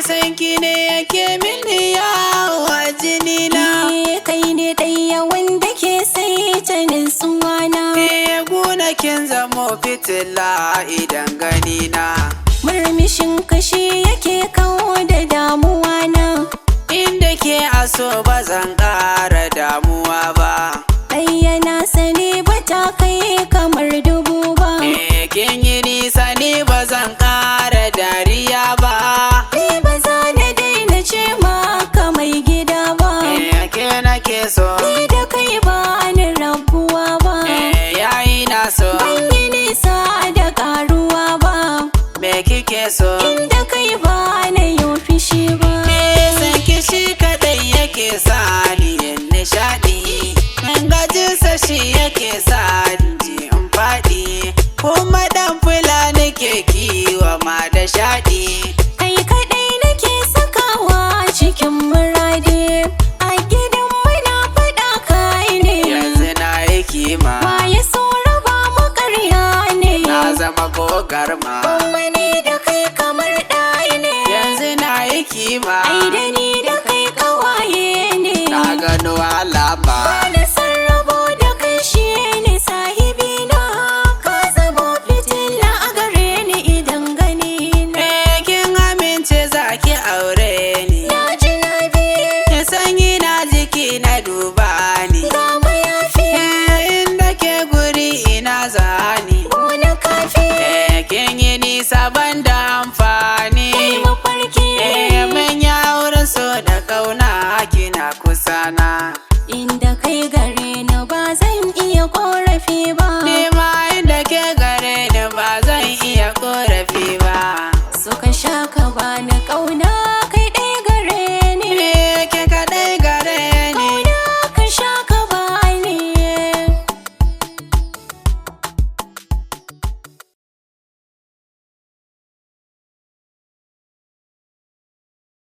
sanki ne yake mini yawo a jini na. Kai ne ɗaya wanda ke sai ta nutsuwana. Guna kin zamo fitila idan gani na. Murmushin kashi yake kawo da damuwa na. Inda ke aso ba zan ƙara damuwa ba. Ɗaya na sani ba ta kai kamar dubu ba. Kin yi nisa ni ba zan ƙara dariya ba. Ni ba za na daina ce maka mai gida ba. Ke nake so. Ni da kai ba ni rabuwa ba. Yayi na so. Ban yi nisa da ƙaruwa ba. Me kike so? Inda kai ba na yi fishi ba. San kishi kaɗai yake sani yin nishaɗi. Gajinsa shi yake sani in faɗi. Kuma ɗan fulani ke kiwa ma da shaɗi. Kai kaɗai nake sakawa cikin murade. A gidan muna faɗa kai ne. Yanzu na yi kima. Waye so raba mu ƙarya ne. Na zama gogarma. Kuma ni da kai kamar ɗaya ne. Yanzu na yi kima. Ai da ni da kai ƙawaye ne. Na gano alama. Bana sarrabo da kai shi ne sahibina. Ka zamo fitila a gare ni idan gani na. Kin amince za ki aure ni. Na ji na biye. Ki sanyi na jiki na duba ni. Ga mayafi. Inda ke guri ina zani. Gona kafi. Kin yi nisa ban da amfani. Kai mafarki. Mun ya wurin so da kauna kina kusa na. Inda kai gare ni ba zan iya ƙorafi ba. Ni ma inda ke gare ni ba zan iya korafi ba. Suka sha ka bani ƙauna.